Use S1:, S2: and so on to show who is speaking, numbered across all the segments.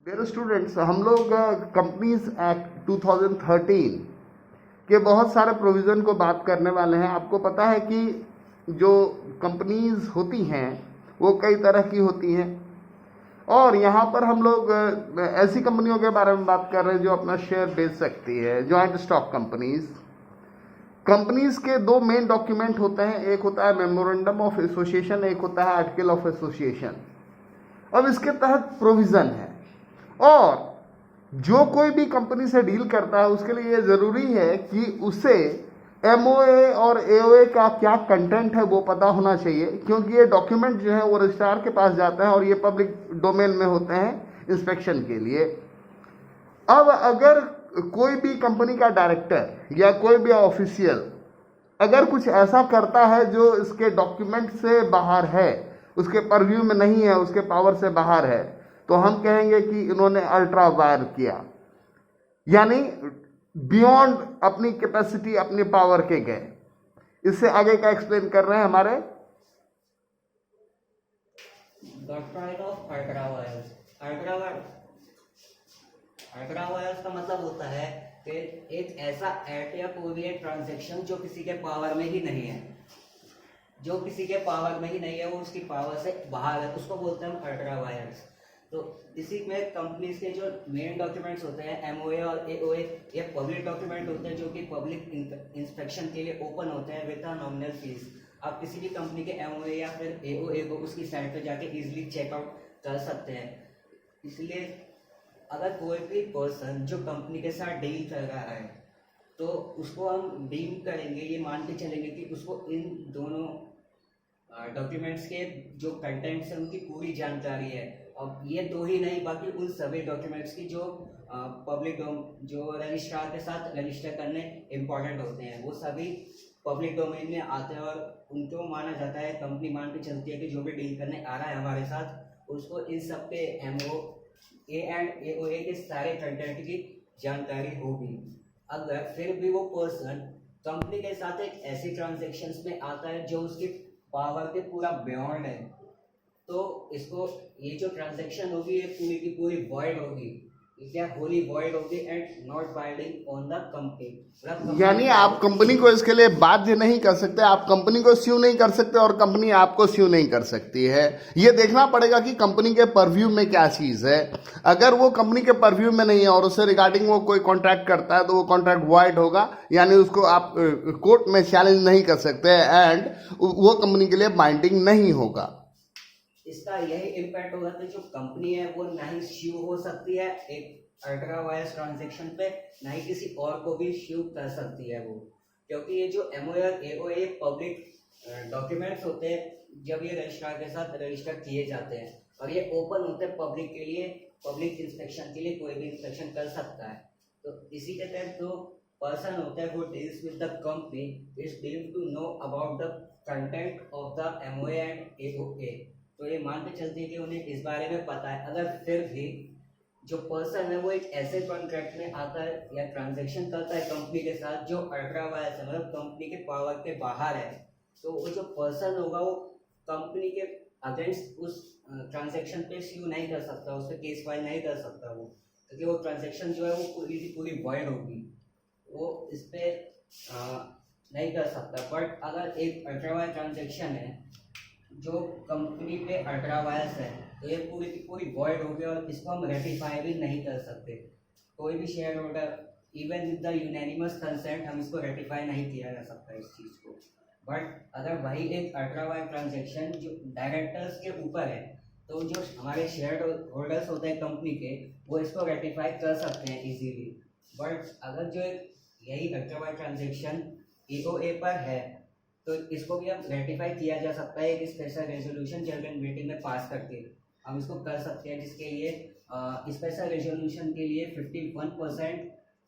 S1: Dear students, हम लोग companies act 2013 के बहुत सारे प्रोविज़न को बात करने वाले हैं। आपको पता है कि जो कंपनीज होती हैं वो कई तरह की होती हैं, और यहाँ पर हम लोग ऐसी कंपनियों के बारे में बात कर रहे हैं जो अपना शेयर बेच सकती है, जॉइंट स्टॉक कंपनीज। कंपनीज के दो मेन डॉक्यूमेंट होते हैं, एक होता है मेमोरेंडम ऑफ एसोसिएशन, एक होता है आर्टिकल ऑफ एसोसिएशन। अब इसके तहत प्रोविज़न है, और जो कोई भी कंपनी से डील करता है उसके लिए ये ज़रूरी है कि उसे एमओए और एओए का क्या कंटेंट है वो पता होना चाहिए, क्योंकि ये डॉक्यूमेंट जो है वो रजिस्ट्रार के पास जाते हैं और ये पब्लिक डोमेन में होते हैं इंस्पेक्शन के लिए। अब अगर कोई भी कंपनी का डायरेक्टर या कोई भी ऑफिशियल अगर कुछ ऐसा करता है जो इसके डॉक्यूमेंट से बाहर है, उसके परव्यू में नहीं है, उसके पावर से बाहर है, तो हम कहेंगे कि इन्होंने अल्ट्रा वायर किया, यानी बियॉन्ड अपनी कैपेसिटी, अपनी पावर के गए। इससे आगे का एक्सप्लेन कर रहे हैं हमारे
S2: doctrine of ultra vires. Ultra vires का मतलब होता है कि एक ऐसा एक्ट या कोई भी एक ट्रांजेक्शन जो किसी के पावर में ही नहीं है, जो किसी के पावर में ही नहीं है, वो उसकी पावर से बाहर है, उसको बोलते हैं हम अल्ट्रा वायर्स। तो इसी में कंपनीज के जो मेन डॉक्यूमेंट्स होते हैं एमओए और एओए, ये पब्लिक डॉक्यूमेंट होते हैं जो कि पब्लिक इंस्पेक्शन के लिए ओपन होते हैं विद अ नॉमिनल फीस। आप किसी भी कंपनी के एमओए या फिर एओए को उसकी साइट पे जाके इजीली चेकआउट कर सकते हैं। इसलिए अगर कोई भी पर्सन जो कंपनी के साथ डील कर रहा है तो उसको हम डील करेंगे, ये मान के चलेंगे कि उसको इन दोनों डॉक्यूमेंट्स के जो कंटेंट्स हैं उनकी पूरी जानकारी है। अब ये दो ही नहीं, बाकी उन सभी डॉक्यूमेंट्स की जो पब्लिक जो रजिस्ट्रार के साथ रजिस्टर करने इम्पोर्टेंट होते हैं, वो सभी पब्लिक डोमेन में आते हैं और उनको माना जाता है, कंपनी मान के चलती है कि जो भी डील करने आ रहा है हमारे साथ उसको इन सब के एमओ ए एंड एओए के सारे कंटेंट की जानकारी होगी। अगर फिर भी वो पर्सन कंपनी के साथ एक ऐसी ट्रांजेक्शन्स में आता है जो उसकी पावर के पूरा बियॉन्ड है, तो इसको ये जो ट्रांजैक्शन होगी ये पूरी की पूरी वॉइड होगी, क्या होली वॉइड होगी and not binding on the company.
S1: यानी आप कंपनी को इसके लिए बाध्य नहीं कर सकते, आप कंपनी को स्यू नहीं कर सकते और कंपनी आपको स्यू नहीं कर सकती है। ये देखना पड़ेगा कि कंपनी के परव्यू में क्या चीज़ है। अगर वो कंपनी के परव्यू में नहीं है और उससे रिगार्डिंग वो कोई कॉन्ट्रैक्ट करता है तो वो कॉन्ट्रैक्ट वॉइड होगा, यानी उसको आप कोर्ट में चैलेंज नहीं कर सकते एंड वो कंपनी के लिए बाइंडिंग नहीं होगा।
S2: इसका यही इम्पैक्ट होगा कि जो कंपनी है वो ना ही श्यू हो सकती है एक अल्ट्रा वायर्स ट्रांजेक्शन पे, ना ही किसी और को भी श्यू कर सकती है वो, क्योंकि ये जो एमओए और एओए पब्लिक डॉक्यूमेंट्स होते हैं जब ये रजिस्ट्रार के साथ रजिस्टर किए जाते हैं और ये ओपन होते हैं पब्लिक के लिए, पब्लिक इंस्पेक्शन के लिए कोई भी इंस्पेक्शन कर सकता है। तो इसी के तहत जो पर्सन होता है वो deals with the company is deal to know about the content of the MOA and AOA. तो ये मान के चलते हैं कि उन्हें इस बारे में पता है। अगर फिर भी जो पर्सन है वो एक ऐसे कॉन्ट्रैक्ट में आता है या ट्रांजैक्शन करता है कंपनी के साथ जो अल्ट्रा वायर्स है, मतलब कंपनी के पावर के बाहर है, तो वो जो पर्सन होगा वो कंपनी के अगेंस्ट उस ट्रांजैक्शन पे स्यू नहीं कर सकता, उस पर केस फाइल नहीं कर सकता वो, क्योंकि वो ट्रांजैक्शन जो है वो पूरी की पूरी वॉइड होगी, वो इस पर नहीं कर सकता। बट अगर एक अल्ट्रा वायर ट्रांजैक्शन है जो कंपनी पे अल्ट्रा वायर्स है तो ये पूरी की पूरी वॉइड हो गया और इसको हम रेटिफाई भी नहीं कर सकते। कोई भी share holder even with the unanimous consent हम इसको रेटिफाई नहीं किया जा सकता इस चीज़ को। बट अगर वही एक अल्ट्रा वायर ट्रांजेक्शन जो डायरेक्टर्स के ऊपर है तो जो हमारे शेयर होल्डर्स होते हैं कंपनी के वो इसको रेटिफाई कर सकते हैं इजीली। बट अगर जो यही अल्ट्रा वायर ट्रांजेक्शन एओए पर है तो इसको भी हम रेटिफाई किया जा सकता है एक स्पेशल रेजोल्यूशन जनरल मीटिंग में पास करके हम इसको कर सकते हैं, जिसके लिए स्पेशल रेजोल्यूशन के लिए 51%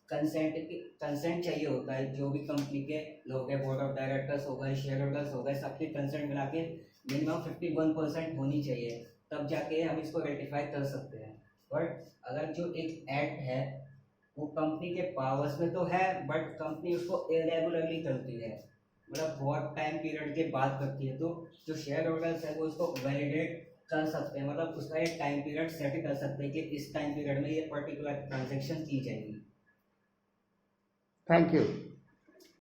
S2: कंसेंट चाहिए होता है। जो भी कंपनी के लोग हैं, बोर्ड ऑफ डायरेक्टर्स हो गए, शेयर होल्डर्स हो गए, सबके कंसेंट मिला के मिनिमम 51% होनी चाहिए, तब जाके हम इसको रेटिफाई कर सकते हैं। बट अगर जो एक एक्ट है वो कंपनी के पावर्स में तो है बट कंपनी उसको इरेगुलरली करती है, मतलब बहुत टाइम पीरियड के बाद करती है, तो जो शेयर होल्डर्स है वो इसको वैलिडेट कर सकते हैं, मतलब उसका एक टाइम पीरियड सेट कर सकते हैं कि इस टाइम पीरियड में ये पर्टिकुलर ट्रांजेक्शन की जाएगी।
S1: Thank you.